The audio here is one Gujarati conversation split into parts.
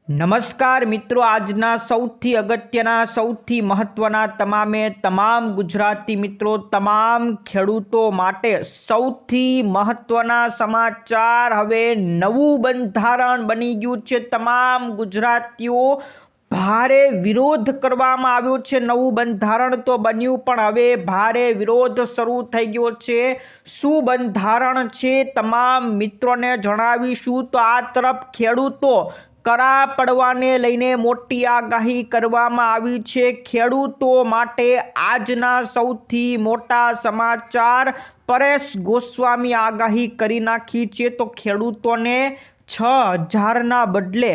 નમસ્કાર મિત્રો, આજના સૌથી અગત્યના સૌથી મહત્વના તમામ ગુજરાતી મિત્રો, તમામ ખેડૂતો માટે સૌથી મહત્વના સમાચાર. હવે નવું બંધારણ બની ગયું છે. તમામ ગુજરાતીઓ ભારે વિરોધ કરવામાં આવ્યો છે. નવું બંધારણ તો બન્યું, પણ હવે ભારે વિરોધ શરૂ થઈ ગયો છે. શું બંધારણ છે તમામ મિત્રોને જણાવીશું. તો આ તરફ ખેડૂતો કરા પડવાને લઈને મોટી આગાહી કરવામાં આવી છે. ખેડૂતો માટે આજના સૌથી મોટા સમાચાર. પરેશ ગોસ્વામી આગાહી કરી નાખી છે. તો ખેડૂતોને 6,000ના બદલે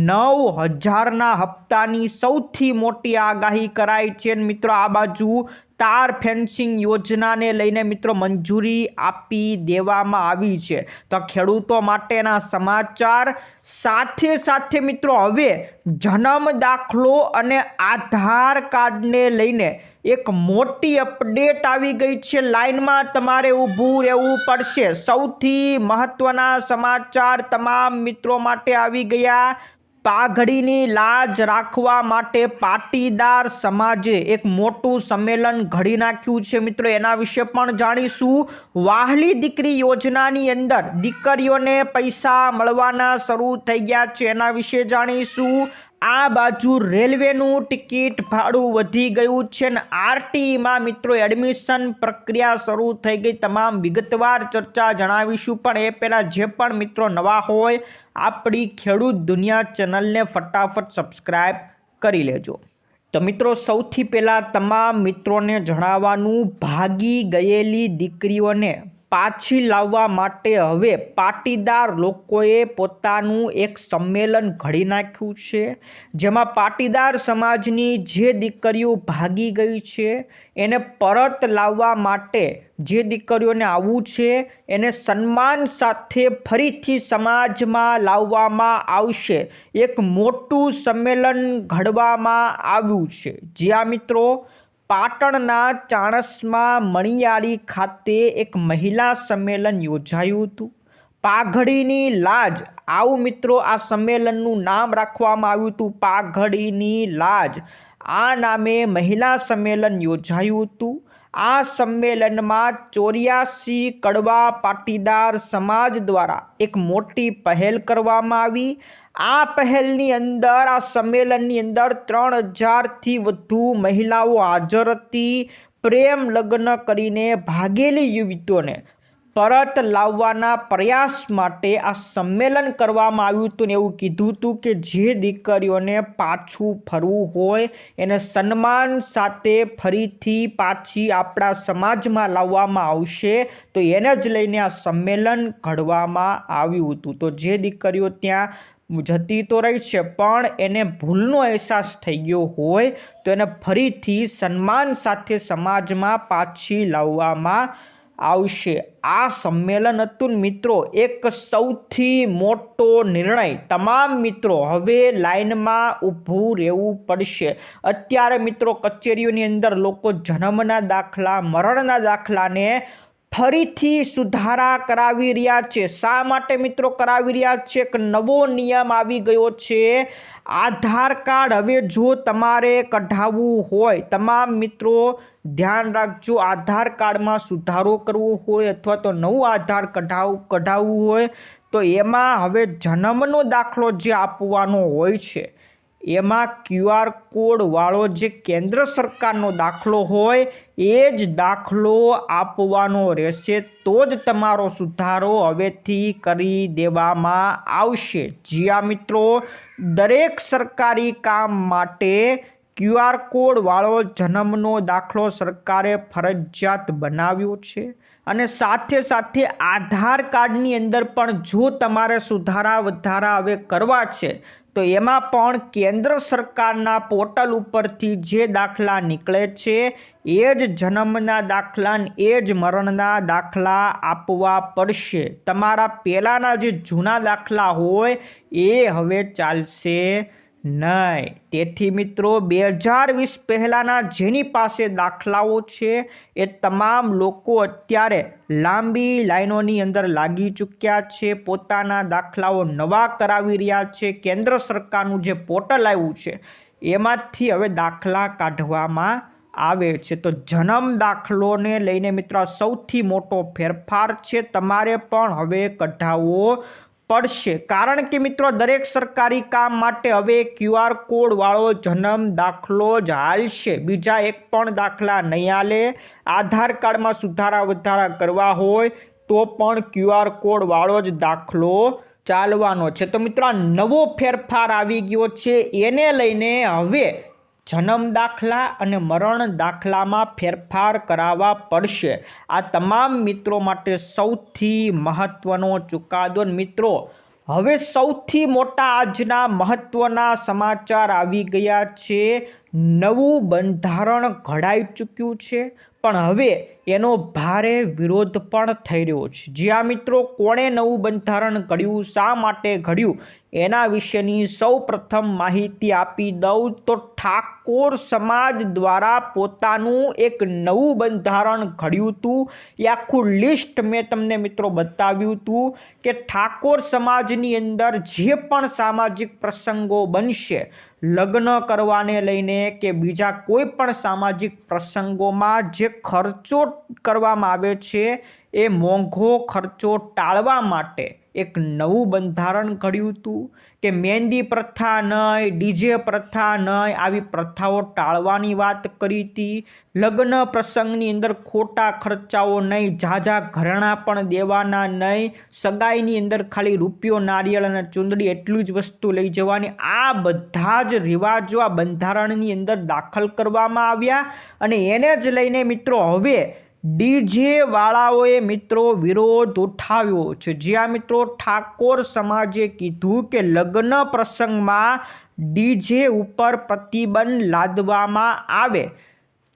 9,000ના હપ્તાની સૌથી મોટી આગાહી કરાઈ છે. મિત્રો, આ બાજુ તાર ફેન્સિંગ યોજનાને લઈને મિત્રો મંજૂરી આપી દેવામાં આવી છે. તો ખેડૂતો માટેના સમાચાર. સાથે સાથે મિત્રો, હવે જન્મ દાખલો અને આધાર કાર્ડને લઈને એક મોટી અપડેટ આવી ગઈ છે. લાઈનમાં તમારે ઊભું રહેવું પડશે. સૌથી મહત્વના સમાચાર તમામ મિત્રો માટે આવી ગયા. પાઘડીની લાજ રાખવા માટે પાટીદાર સમાજે એક મોટું સંમેલન ઘડી નાખ્યું છે. મિત્રો, એના વિશે પણ જાણીશું. વહાલી દીકરી યોજનાની અંદર દીકરીઓને પૈસા મળવાના શરૂ થઈ ગયા છે. એના વિશે જાણીશું. આ બાજુ રેલવેનું ટિકિટ ભાડું વધી ગયું છે ને આરટીઈમાં મિત્રો એડમિશન પ્રક્રિયા શરૂ થઈ ગઈ. તમામ વિગતવાર ચર્ચા જણાવીશું. પણ એ પહેલાં જે પણ મિત્રો નવા હોય, આપણી ખેડૂત દુનિયા ચેનલને ફટાફટ સબસ્ક્રાઈબ કરી લેજો. તો મિત્રો, સૌથી પહેલાં તમામ મિત્રોને જણાવવાનું, ભાગી ગયેલી દીકરીઓને પાછી લાવવા માટે હવે પાટીદાર લોકોએ પોતાનું એક સંમેલન ઘડી નાખ્યું છે. જેમાં પાટીદાર સમાજની જે દીકરીઓ ભાગી ગઈ છે એને પરત લાવવા માટે, જે દીકરીઓને આવવું છે એને સન્માન સાથે ફરીથી સમાજમાં લાવવામાં આવશે. એક મોટું સંમેલન ઘડવામાં આવ્યું છે. જ્યાં મિત્રો પાટણના ચાણસ્મા મણિયારી ખાતે એક મહિલા સંમેલન યોજાયું હતું. પાઘડીની લાજ, આવું મિત્રો આ સંમેલનનું નામ રાખવામાં આવ્યું હતું. પાઘડીની લાજ, આ નામે મહિલા સંમેલન યોજાયું હતું. આ સંમેલનમાં 84 કડવા પાટીદાર સમાજ દ્વારા એક મોટી પહેલ કરવામાં આવી. આ પહેલની અંદર, આ સંમેલનની અંદર 3,000થી વધુ મહિલાઓ હાજર હતી. પ્રેમ લગ્ન કરીને ભાગેલી યુવતીઓને પરત લાવવાના પ્રયાસ માટે આ સંમેલન કરવામાં આવ્યું હતું. ને એવું કીધું હતું કે જે દીકરીઓને પાછું ફરવું હોય એને સન્માન સાથે ફરીથી પાછી આપણા સમાજમાં લાવવામાં આવશે. તો એને જ લઈને આ સંમેલન ઘડવામાં આવ્યું હતું. તો જે દીકરીઓ ત્યાં જતી તો રહી છે, પણ એને ભૂલનો અહેસાસ થઈ ગયો હોય તો એને ફરીથી સન્માન સાથે સમાજમાં પાછી લાવવામાં આવશે. આ સંમેલન હતું મિત્રો એક સૌથી મોટો નિર્ણય. તમામ મિત્રો હવે લાઈનમાં ઊભું રહેવું પડશે. અત્યારે મિત્રો કચેરીઓની અંદર લોકો જન્મના દાખલા, મરણના દાખલાને ફરીથી સુધારા કરાવી રહ્યા છે. શા માટે મિત્રો કરાવી રહ્યા છે? એક નવો નિયમ આવી ગયો છે. આધાર કાર્ડ હવે જો તમારે કઢાવવું હોય, તમામ મિત્રો ધ્યાન રાખજો, આધાર કાર્ડમાં સુધારો કરવો હોય અથવા તો નવું આધાર કઢાવવું હોય તો એમાં હવે જન્મનો દાખલો જે આપવાનો હોય છે એમાં QR કોડ વાળો જે કેન્દ્ર સરકારનો દાખલો હોય એ જ દાખલો આપવાનો રહેશે. તો જ તમારો સુધારો હવેથી કરી દેવામાં આવશે. જ્યાં મિત્રો દરેક સરકારી કામ માટે QR કોડ વાળો જન્મનો દાખલો સરકારે ફરજિયાત બનાવ્યો છે. અને સાથે સાથે આધાર કાર્ડની અંદર પણ જો તમારે સુધારા વધારા હવે કરવા છે તો એમાં પણ કેન્દ્ર સરકારના પોર્ટલ ઉપરથી જે દાખલા નીકળે છે એ જ જન્મના દાખલા, એ જ મરણના દાખલા આપવા પડશે. તમારા પહેલાંના જે જૂના દાખલા હોય એ હવે ચાલશે નહીં. તેથી મિત્રો 2020 પહેલાંના જેની પાસે દાખલાઓ છે એ તમામ લોકો અત્યારે લાંબી લાઈનોની અંદર લાગી ચૂક્યા છે, પોતાના દાખલાઓ નવા કરાવી રહ્યા છે. કેન્દ્ર સરકારનું જે પોર્ટલ આવ્યું છે એમાંથી હવે દાખલા કાઢવામાં આવે છે. તો જન્મ દાખલોને લઈને મિત્રો સૌથી મોટો ફેરફાર છે. તમારે પણ હવે કઢાવવો પડશે, કારણ કે મિત્રો દરેક સરકારી કામ માટે હવે QR કોડ વાળો જન્મ દાખલો જ હાલશે. બીજા એક પણ દાખલા નહીં હાલે. આધાર કાર્ડમાં સુધારા વધારા કરવા હોય તો પણ QR કોડ વાળો જ દાખલો ચાલવાનો છે. તો મિત્રો આ નવો ફેરફાર આવી ગયો છે, એને લઈને હવે જન્મ દાખલા અને મરણ દાખલામાં ફેરફાર કરાવવા પડશે. આ તમામ મિત્રો માટે સૌથી મહત્વનો ચુકાદો. મિત્રો હવે સૌથી મોટા આજના મહત્વના સમાચાર આવી ગયા છે. નવું બંધારણ ઘડાઈ ચૂક્યું છે, પણ હવે એનો ભારે વિરોધ પણ થઈ રહ્યો છે. જ્યાં મિત્રો કોણે નવું બંધારણ ઘડ્યું, શા માટે ઘડ્યું, એના વિશેની સૌ પ્રથમ માહિતી આપી દઉં તો ઠાકોર સમાજ દ્વારા પોતાનું એક નવું બંધારણ ઘડ્યું હતું. એ આખું લિસ્ટ મેં તમને મિત્રો બતાવ્યું હતું કે ઠાકોર સમાજની અંદર જે પણ સામાજિક પ્રસંગો બનશે, લગ્ન કરવાને લઈને કે બીજા કોઈ પણ સામાજિક પ્રસંગોમાં જે ખર્ચો કરવામાં આવે છે એ મોંઘો ખર્ચો ટાળવા માટે એક નવું બંધારણ ઘડ્યું હતું કે મહેંદી પ્રથા નહીં, ડીજે પ્રથા નહીં, આવી પ્રથાઓ ટાળવાની વાત કરી હતી. લગ્ન પ્રસંગની અંદર ખોટા ખર્ચાઓ નહીં, ઝાઝા ઘરેણાં પણ દેવાના નહીં, સગાઈની અંદર ખાલી રૂપિયો, નારિયેળ અને ચૂંદડી એટલું જ વસ્તુ લઈ જવાની. આ બધા જ રિવાજો આ બંધારણની અંદર દાખલ કરવામાં આવ્યા અને એને જ લઈને મિત્રો હવે ડીજે વાળાઓએ મિત્રો વિરોધ ઉઠાવ્યો છે. જ્યાં મિત્રો ઠાકોર સમાજે કીધું કે લગ્ન પ્રસંગમાં ડીજે ઉપર પ્રતિબંધ લાદવામાં આવે.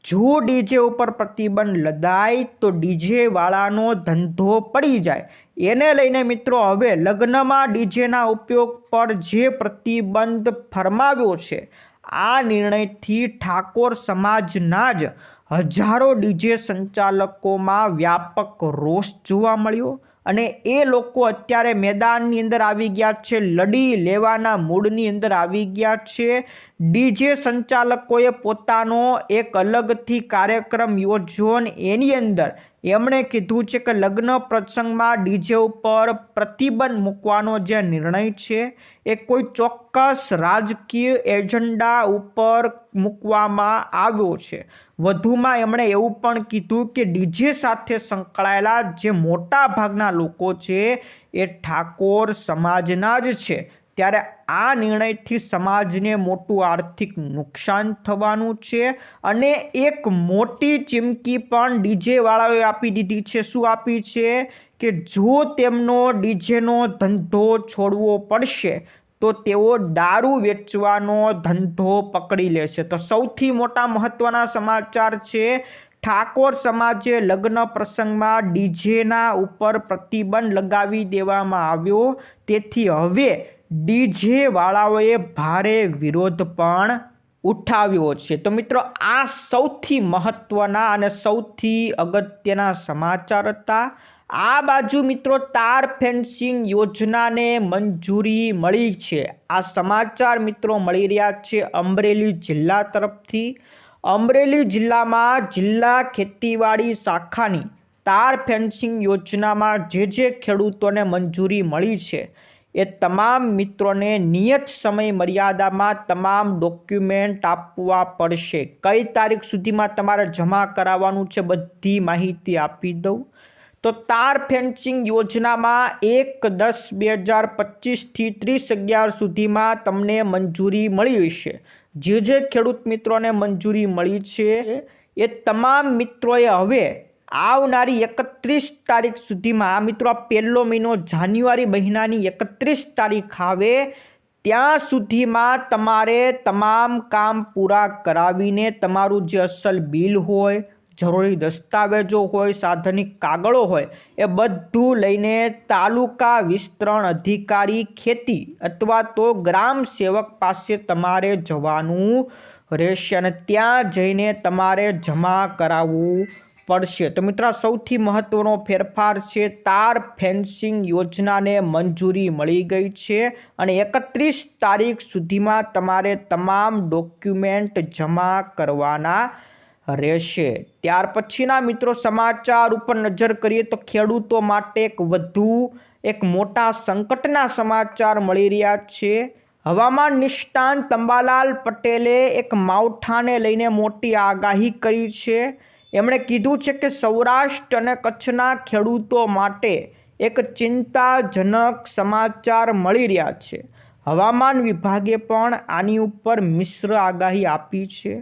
જો ડીજે ઉપર પ્રતિબંધ લદાય તો ડીજે વાળાનો ધંધો પડી જાય. એને લઈને મિત્રો હવે લગ્નમાં ડીજેના ઉપયોગ પર જે પ્રતિબંધ ફરમાવ્યો છે, આ નિર્ણયથી ઠાકોર સમાજના જ હજારો ડીજે સંચાલકોમાં વ્યાપક રોષ જોવા મળ્યો અને એ લોકો અત્યારે મેદાનની અંદર આવી ગયા છે, લડી લેવાના મૂડની અંદર આવી ગયા છે. ડીજે સંચાલકોએ પોતાનો એક અલગથી કાર્યક્રમ યોજ્યો અને એની અંદર એમણે કીધું છે કે લગ્ન પ્રસંગમાં ડીજે ઉપર પ્રતિબંધ મૂકવાનો જે નિર્ણય છે એ કોઈ ચોક્કસ રાજકીય એજન્ડા ઉપર મૂકવામાં આવ્યો છે. વધુમાં એમણે એવું પણ કીધું કે ડીજે સાથે સંકળાયેલા જે મોટા ભાગના લોકો છે એ ઠાકોર સમાજના જ છે. ત્યારે આ નિર્ણયથી સમાજને મોટું આર્થિક નુકસાન થવાનું છે અને એક મોટી ચીમકી પણ ડીજે વાળાઓએ આપી દીધી છે. શું આપી છે કે જો તેમનો ડીજેનો ધંધો છોડવો પડશે તો તેઓ દારૂ વેચવાનો ધંધો પકડી લેશે. તો સૌથી મોટા મહત્વના સમાચાર છે, ઠાકોર સમાજે લગ્ન પ્રસંગમાં ડીજેના ઉપર પ્રતિબંધ લગાવી દેવામાં આવ્યો. તેથી હવે ડીજે વાળાઓએ ભારે વિરોધ પણ ઉઠાવ્યો છે. તો મિત્રો આ સૌથી મહત્વના અને સૌથી અગત્યના સમાચાર હતા. આ બાજુ મિત્રો તાર ફેન્સિંગ યોજનાને મંજૂરી મળી છે. આ સમાચાર મિત્રો મળી રહ્યા છે અમરેલી જિલ્લા તરફથી. અમરેલી જિલ્લામાં જિલ્લા ખેતીવાડી શાખાની તાર ફેન્સિંગ યોજનામાં જે ખેડૂતોને મંજૂરી મળી છે એ તમામ મિત્રોને નિયત સમય મર્યાદામાં તમામ ડોક્યુમેન્ટ આપવા પડશે. કઈ તારીખ સુધીમાં તમારે જમા કરાવવાનું છે બધી માહિતી આપી દઉં. તો તાર ફેન્સિંગ યોજનામાં 1/10/2025થી 30/11 સુધીમાં તમને મંજૂરી મળી હશે. જે ખેડૂત મિત્રોને મંજૂરી મળી છે એ તમામ મિત્રોએ હવે આવનારી 31 તારીખ સુધીમાં, આ મિત્રો આ પહેલો મહિનો જાન્યુઆરી મહિનાની 31 તારીખ આવે ત્યાં સુધીમાં તમારે તમામ કામ પૂરા કરાવીને તમારું જે અસલ બિલ હોય, જરૂરી દસ્તાવેજો હોય, સાધનિક કાગળો હોય, એ બધું લઈને તાલુકા વિસ્તરણ અધિકારી ખેતી અથવા તો ગ્રામ સેવક પાસે તમારે જવાનું રહેશે અને ત્યાં જઈને તમારે જમા કરાવવું પડશે। તો મિત્રો સૌથી મહત્વનો ફેરફાર છે, તાર ફેન્સિંગ યોજનાને મંજૂરી મળી ગઈ છે અને 31 તારીખ સુધીમાં તમારે તમામ ડોક્યુમેન્ટ જમા કરવાના રહેશે। ત્યાર પછીના મિત્રો સમાચાર ઉપર નજર કરીએ તો ખેડૂતો માટે એક મોટા સંકટના સમાચાર મળી રહ્યા છે। હવામાન નિષ્ણાત અંબાલાલ પટેલે એક માવઠાને લઈને મોટી આગાહી કરી છે। એમણે કીધું છે કે સૌરાષ્ટ્ર અને કચ્છના ખેડૂતો માટે એક ચિંતાજનક સમાચાર મળી રહ્યા છે। હવામાન વિભાગે પણ આની ઉપર મિશ્ર આગાહી આપી છે।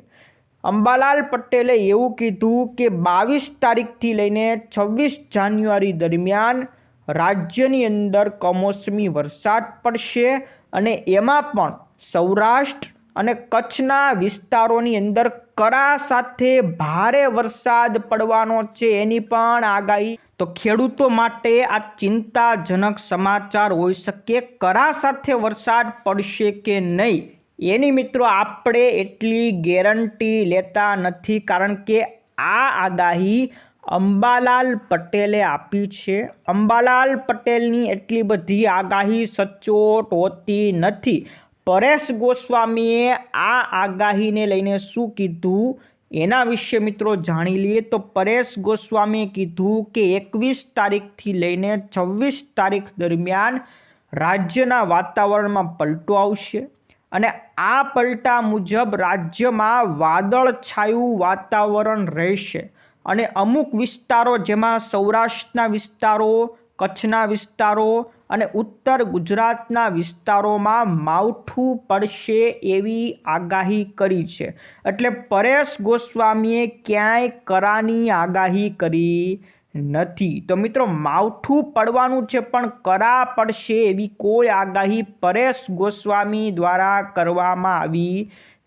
અંબાલાલ પટેલે એવું કીધું કે 22 તારીખથી લઈને 26 જાન્યુઆરી દરમિયાન રાજ્યની અંદર કમોસમી વરસાદ પડશે અને એમાં પણ સૌરાષ્ટ્ર અને કચ્છના વિસ્તારોની અંદર કરા સાથે ભારે વરસાદ પડવાનો છે, એની પણ આગાહી। તો ખેડૂતો માટે આ ચિંતાજનક સમાચાર હોઈ શકે। કરા સાથે વરસાદ પડશે કે નહીં એની મિત્રો આપણે એટલી ગેરંટી લેતા નથી, કારણ કે આ આગાહી અંબાલાલ પટેલે આપી છે। અંબાલાલ પટેલની એટલી બધી આગાહી સચોટ હોતી નથી। પરેશ ગોસ્વામીએ આ આગાહીને લઈને શું કીધું એના વિશે મિત્રો જાણી લઈએ। તો પરેશ ગોસ્વામીએ કીધું કે 21 તારીખથી લઈને 26 તારીખ દરમિયાન રાજ્યના વાતાવરણમાં પલટો આવશે અને આ પલટા મુજબ રાજ્યમાં વાદળછાયું વાતાવરણ રહેશે અને અમુક વિસ્તારો જેમાં સૌરાષ્ટ્રના વિસ્તારો, કચ્છના વિસ્તારો અને ઉત્તર ગુજરાતના વિસ્તારોમાં માવઠું પડશે એવી આગાહી કરી છે। એટલે પરેશ ગોસ્વામીએ ક્યાંય કરાની આગાહી કરી નથી। તો મિત્રો માવઠું પડવાનું છે પણ કરા પડશે એવી કોઈ આગાહી પરેશ ગોસ્વામી દ્વારા કરવામાં આવી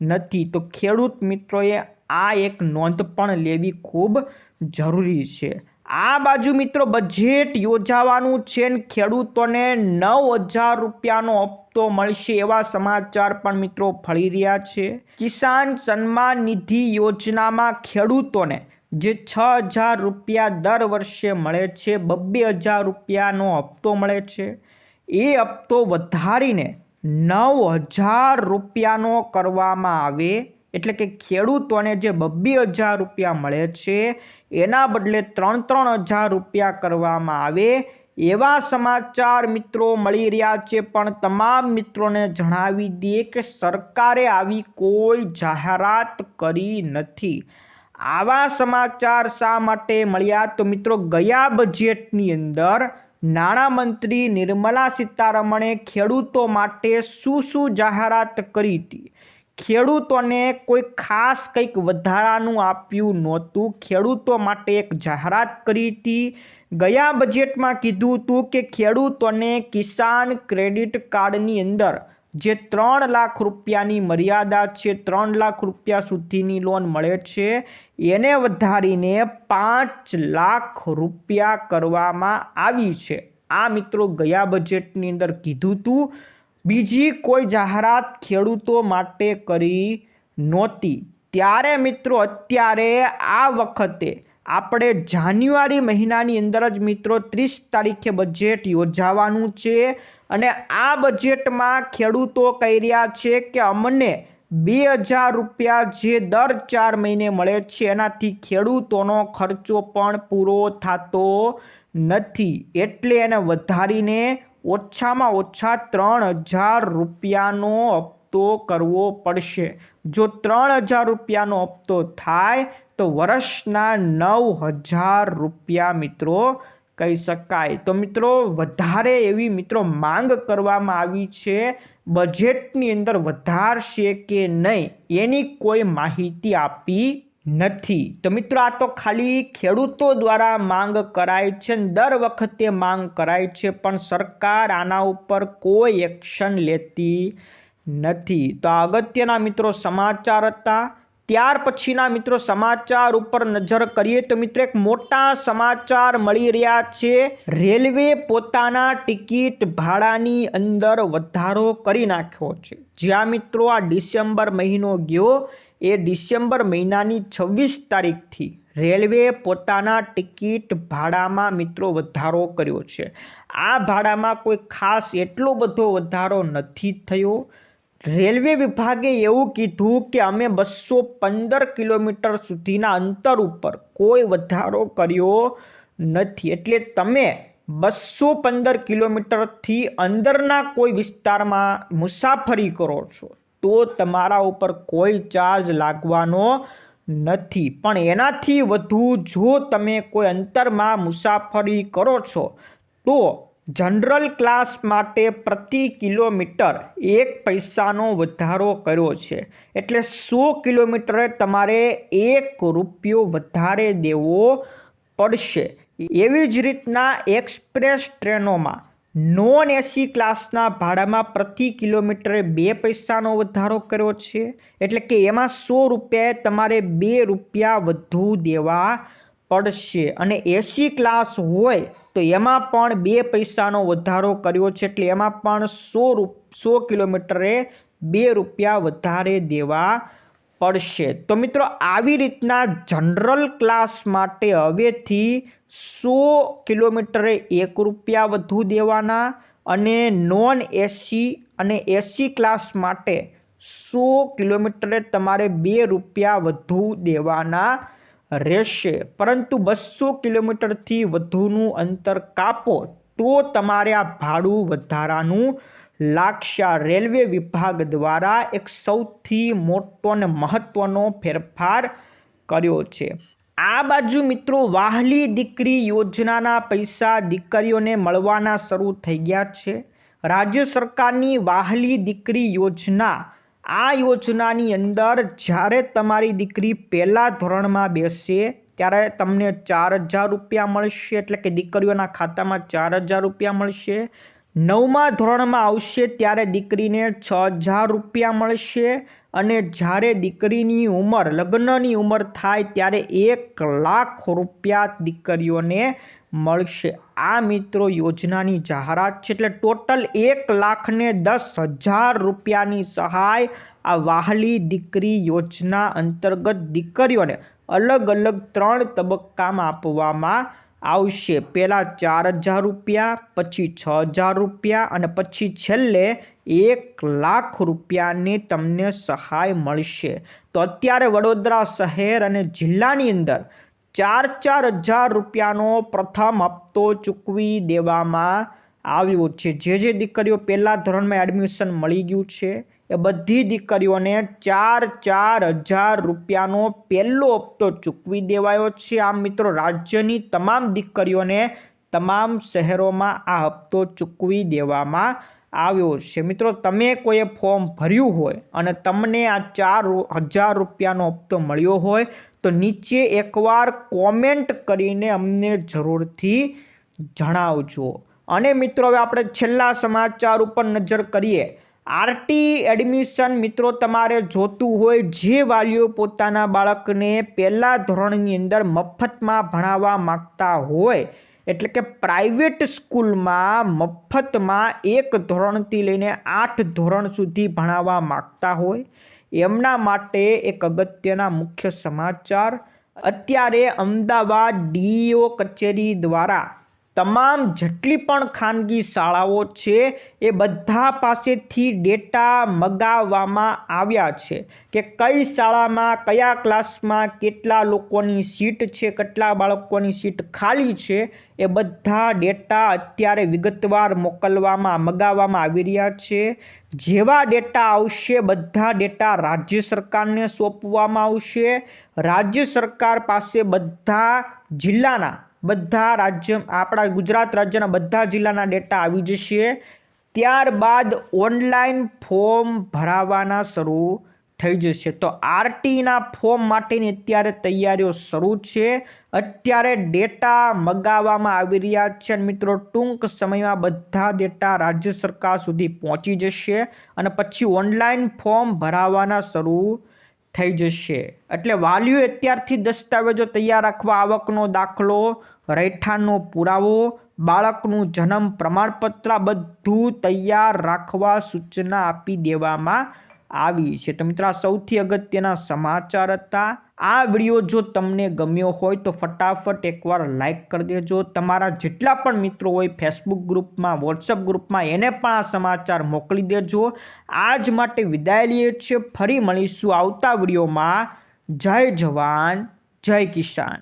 નથી। તો ખેડૂત મિત્રોએ આ એક નોંધ પણ લેવી ખૂબ જરૂરી છે। આ બાજુ મિત્રો બજેટ યોજાવાનું છે ને ખેડૂતોને 9,000 રૂપિયાનો હપ્તો મળશે એવા સમાચાર પણ મિત્રો ફળી રહ્યા છે। કિસાન સન્માન નિધિ યોજનામાં ખેડૂતોને જે 6,000 રૂપિયા દર વર્ષે મળે છે, 2,000 રૂપિયાનો હપ્તો મળે છે, એ હપ્તો વધારીને 9,000 રૂપિયાનો કરવામાં આવે। એટલે કે ખેડૂતોને જે 2,000 રૂપિયા મળે છે એના બદલે 3,000 રૂપિયા કરવામાં આવે એવા સમાચાર મિત્રો મળી રહ્યા છે। પણ તમામ મિત્રોને જણાવી દઈએ કે સરકારે આવી કોઈ જાહેરાત કરી નથી। આવા સમાચાર શા માટે મળ્યા? તો મિત્રો ગયા બજેટની અંદર નાણામંત્રી નિર્મલા સીતારમણે ખેડૂતો માટે શું જાહેરાત કરી હતી? ખેડૂતોને કોઈ ખાસ કંઈક વધારાનું આપ્યું નહોતું। ખેડૂતો માટે એક જાહેરાત કરી હતી। ગયા બજેટમાં કીધું હતું કે ખેડૂતોને કિસાન ક્રેડિટ કાર્ડની અંદર જે 3 લાખ રૂપિયાની મર્યાદા છે, 3 લાખ રૂપિયા સુધીની લોન મળે છે, એને વધારીને 5 લાખ રૂપિયા કરવામાં આવી છે। આ મિત્રો ગયા બજેટની અંદર કીધું હતું। બીજી કોઈ જાહેરાત ખેડૂતો માટે કરી નહોતી। ત્યારે મિત્રો અત્યારે આ વખતે આપણે જાન્યુઆરી મહિનાની અંદર જ મિત્રો 30 તારીખે બજેટ યોજાવાનું છે અને આ બજેટમાં ખેડૂતો કહી રહ્યા છે કે અમને 2,000 રૂપિયા જે દર 4 મહિને મળે છે એનાથી ખેડૂતોનો ખર્ચો પણ પૂરો થતો નથી, એટલે એને વધારીને ઓછામાં ઓછા 3,000 રૂપિયાનો હપ્તો કરવો પડશે। જો 3,000 રૂપિયાનો હપ્તો થાય તો વર્ષના 9,000 રૂપિયા મિત્રો કહી શકાય। તો મિત્રો વધારે એવી મિત્રો માંગ કરવામાં આવી છે। બજેટની અંદર વધારશે કે નહીં એની કોઈ માહિતી આપી નથી। તો મિત્રો આ તો ખાલી ખેડૂતો દ્વારા માંગ કરાય છે, દર વખતે માંગ કરાય છે, પણ સરકાર આના ઉપર કોઈ એક્શન લેતી નથી। તો આ અગત્યના મિત્રો સમાચાર હતા। ત્યાર પછીના મિત્રો સમાચાર ઉપર નજર કરીએ તો મિત્રો એક મોટા સમાચાર મળી રહ્યા છે. રેલવે પોતાના ટિકિટ ભાડાની અંદર વધારો કરી નાખ્યો છે. જ્યાં મિત્રો આ ડિસેમ્બર મહિનો ગયો એ ડિસેમ્બર મહિનાની 26 તારીખથી રેલવે પોતાના ટિકિટ ભાડામાં મિત્રો વધારો કર્યો છે. આ ભાડામાં કોઈ ખાસ એટલો બધો વધારો નથી થયો. રેલવે વિભાગે એવું કીધું કે અમે 215 કિલોમીટર સુધીના અંતર ઉપર કોઈ વધારો કર્યો નથી. એટલે તમે 215 કિલોમીટરથી અંદરના કોઈ વિસ્તારમાં મુસાફરી કરો છો તો તમારા ઉપર કોઈ ચાર્જ લાગવાનો નથી. પણ એનાથી વધુ જો તમે કોઈ અંતરમાં મુસાફરી કરો છો તો જનરલ ક્લાસ માટે પ્રતિ કિલોમીટર 1 પૈસાનો વધારો કર્યો છે. એટલે 100 કિલોમીટરે તમારે 1 રૂપિયો વધારે દેવો પડશે. એવી જ રીતના એક્સપ્રેસ ટ્રેનોમાં નોન એસી ક્લાસના ભાડામાં પ્રતિ કિલોમીટરે 2 પૈસાનો વધારો કર્યો છે. એટલે કે એમાં 100 રૂપિયાએ તમારે 2 રૂપિયા વધુ દેવા પડશે. અને એસી ક્લાસ હોય તો એમાં પણ 2 પૈસાનો વધારો કર્યો છે. એટલે એમાં પણ 100 કિલોમીટરે 2 રૂપિયા વધારે દેવા પડશે. તો મિત્રો આવી રીતના જનરલ ક્લાસ માટે હવેથી 100 કિલોમીટરે 1 રૂપિયા વધુ દેવાના અને નોન એસી અને એસી ક્લાસ માટે 100 કિલોમીટરે તમારે 2 રૂપિયા વધુ દેવાના રહેશે. પરંતુ 200 કિલોમીટરથી વધુનું અંતર કાપો તો તમારે આ ભાડું વધારાનું લાગશે. રેલવે વિભાગ દ્વારા એક સૌથી મોટો અને મહત્વનો ફેરફાર કર્યો છે. આ બાજુ મિત્રો વહાલી દીકરી યોજનાના પૈસા દીકરીઓને મળવાના શરૂ થઈ ગયા છે. રાજ્ય સરકારની વહાલી દીકરી યોજના, આ યોજનાની અંદર જ્યારે તમારી દીકરી પહેલા ધોરણમાં બેસે ત્યારે તમને 4,000 રૂપિયા મળશે. એટલે કે દીકરીઓના ખાતામાં 4,000 રૂપિયા મળશે. 9મા ધોરણમાં આવશે ત્યારે દીકરીને 6,000 રૂપિયા મળશે. અને જ્યારે દીકરીની ઉંમર, લગ્નની ઉંમર થાય ત્યારે 1,00,000 રૂપિયા દીકરીઓને મળશે. આ મિત્રો યોજનાની જાહેરાત છે. એટલે ટોટલ 1,10,000 રૂપિયાની સહાય આ વહાલી દીકરી યોજના અંતર્ગત દીકરીઓને અલગ અલગ 3 તબક્કામાં આપવામાં આવશે. પહેલાં 4,000 રૂપિયા, પછી 6,000 રૂપિયા અને પછી છેલ્લે 1,00,000 રૂપિયાની તમને સહાય મળશે. તો અત્યારે વડોદરા શહેર અને જિલ્લાની અંદર 4,000 રૂપિયાનો પ્રથમ હપ્તો ચૂકવી દેવામાં આવ્યો છે. જે દીકરીઓ પહેલા ધોરણમાં એડમિશન મળી ગયું છે એ બધી દીકરીઓને 4,000 રૂપિયાનો પહેલો હપ્તો ચૂકવી દેવાયો છે. આમ મિત્રો રાજ્યની તમામ દીકરીઓને તમામ શહેરોમાં આ હપ્તો ચૂકવી દેવામાં આવ્યો છે. મિત્રો તમે કોઈએ ફોર્મ ભર્યું હોય અને તમને આ 4,000 રૂપિયાનો હપ્તો મળ્યો હોય તો નીચે એકવાર કોમેન્ટ કરીને અમને જરૂરથી જણાવજો. અને મિત્રો હવે આપણે છેલ્લા સમાચાર ઉપર નજર કરીએ. આરટી એડમિશન મિત્રો તમારે જોતું હોય, જે વાલીઓ પોતાના બાળકને પહેલા ધોરણની અંદર મફતમાં ભણાવવા માગતા હોય, એટલે કે પ્રાઇવેટ સ્કૂલમાં મફતમાં 1 ધોરણથી લઈને 8 ધોરણ સુધી ભણાવવા માગતા હોય, એમના માટે એક અગત્યના મુખ્ય સમાચાર. અત્યારે અમદાવાદ ડીઈઓ કચેરી દ્વારા તમામ જેટલી પણ ખાનગી શાળાઓ છે એ બધા પાસેથી ડેટા મગાવવામાં આવ્યા છે કે કઈ શાળામાં કયા ક્લાસમાં કેટલા લોકોની સીટ છે, કેટલા બાળકોની સીટ ખાલી છે. એ બધા ડેટા અત્યારે વિગતવાર મગાવવામાં આવી રહ્યા છે. જેવા ડેટા આવશે બધા ડેટા રાજ્ય સરકારને સોંપવામાં આવશે. રાજ્ય સરકાર પાસે બધા જિલ્લાના, બધા આપણા ગુજરાત રાજ્યના બધા જિલ્લાના ડેટા આવી જશે. ત્યારબાદ ઓનલાઈન ફોર્મ ભરાવાના શરૂ થઈ જશે. તો આરટીના ફોર્મ માટેની અત્યારે તૈયારીઓ શરૂ છે. અત્યારે ડેટા મગાવવામાં આવી રહ્યા છે. મિત્રો ટૂંક સમયમાં બધા ડેટા રાજ્ય સરકાર સુધી પહોંચી જશે અને પછી ઓનલાઈન ફોર્મ ભરાવાના શરૂ થઈ જશે. એટલે વાલીઓ અત્યારથી દસ્તાવેજો તૈયાર રાખવા, આવકનો દાખલો, રહેઠાણનો પુરાવો, બાળકનું જન્મ પ્રમાણપત્ર બધું તૈયાર રાખવા સૂચના આપી દેવામાં આવી છે. તો મિત્રો, આ સૌથી અગત્યના સમાચાર હતા. આ વિડીયો જો તમને ગમ્યો હોય તો ફટાફટ એકવાર લાઈક કરી દેજો. તમારા જેટલા પણ મિત્રો હોય ફેસબુક ગ્રુપમાં, વોટ્સઅપ ગ્રુપમાં, એને પણ આ સમાચાર મોકલી દેજો. આજ માટે વિદાય લઈએ છીએ. ફરી મળીશું આવતા વિડીયોમાં. જય જવાન, જય કિસાન.